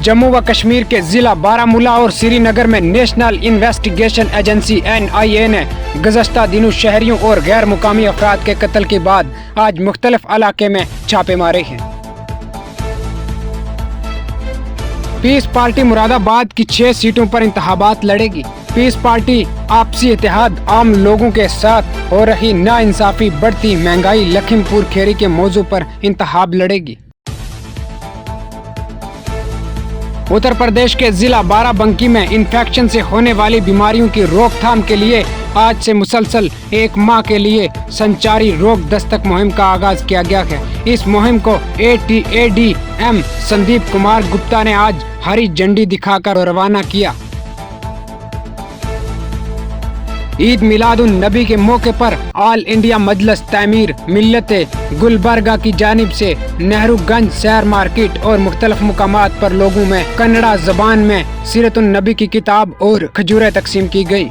जम्मू व कश्मीर के जिला बारामूला और श्रीनगर में नेशनल इन्वेस्टिगेशन एजेंसी NIA ने गुज़श्ता दिनों शहरियों और गैर मुकामी अफराद के कत्ल के बाद आज मुख्तलिफ इलाके में छापे मारे हैं। पीस पार्टी मुरादाबाद की 6 सीटों पर इंतखाबात लड़ेगी। पीस पार्टी आपसी इत्तेहाद, आम लोगों के साथ हो रही नाइंसाफी, बढ़ती महंगाई, लखीमपुर खीरी के मौजू पर इंतखाब लड़ेगी। उत्तर प्रदेश के जिला बाराबंकी में इन्फेक्शन से होने वाली बीमारियों की रोकथाम के लिए आज से मुसलसल 1 माह के लिए संचारी रोग दस्तक मुहिम का आगाज किया गया है। इस मुहिम को ATADM संदीप कुमार गुप्ता ने आज हरी झंडी दिखाकर रवाना किया। ईद मिलादुन नबी के मौके पर ऑल इंडिया मजलिस तामीर मिल्लत गुलबर्गा की जानिब से नेहरूगंज शहर मार्केट और मुख्तलिफ मुकामात पर लोगों में कन्नड़ा जबान में सीरतुन नबी की किताब और खजूरें तकसीम की गई।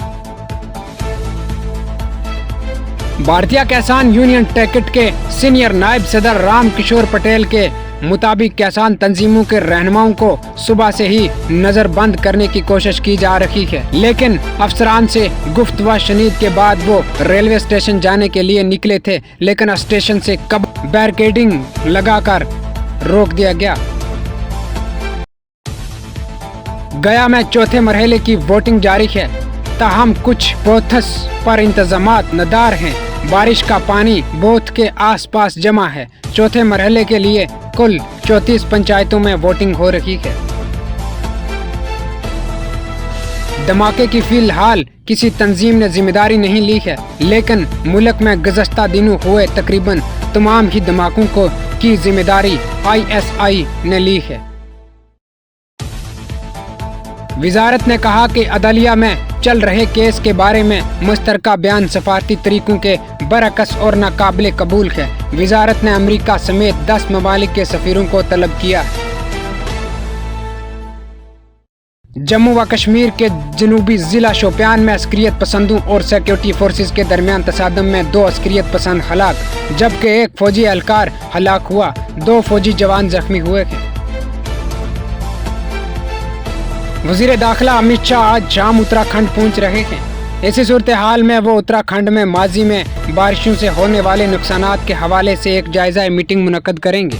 भारतीय किसान यूनियन टिकट के सीनियर नायब सदर राम किशोर पटेल के मुताबिक किसान तंजीमों के रहनुमाओं को सुबह से ही नजरबंद करने की कोशिश की जा रही है, लेकिन अफसरान से गुफ्तगू शनीद के बाद वो रेलवे स्टेशन जाने के लिए निकले थे, लेकिन स्टेशन से कब बैरिकेडिंग लगाकर रोक दिया गया। गया में चौथे मरहले की वोटिंग जारी है, ताहम कुछ बूथ्स पर इंतजामात नदार हैं। बारिश का पानी बूथ के आसपास जमा है। चौथे मरहले के लिए कुल 34 पंचायतों में वोटिंग हो रही है। धमाके की फिलहाल किसी तंजीम ने जिम्मेदारी नहीं ली है, लेकिन मुल्क में गुज़श्ता दिनों हुए तकरीबन तमाम ही धमाकों की जिम्मेदारी ISI ने ली है। वजारत ने कहा कि अदलिया में चल रहे केस के बारे में मुश्तरका बयान सफारती तरीकों के बरअक्स और नाकाबिले कबूल है। वजारत ने अमेरिका समेत 10 ममालिक के सफीरों को तलब किया। जम्मू व कश्मीर के जनूबी जिला शोपियान में अस्करियत पसंदों और सिक्योरिटी फोर्सेस के दरमियान तसादम में 2 अस्करियत पसंद हलाक, जबकि 1 फौजी एहलकार हलाक हुआ। 2 फौजी जवान जख्मी हुए हैं। वज़ीर दाखिला अमित शाह आज शाम उत्तराखंड पहुंच रहे हैं। ऐसी सूरत हाल में वो उत्तराखंड में माजी में बारिशों से होने वाले नुकसानात के हवाले से एक जायजा मीटिंग मुनक्कद करेंगे।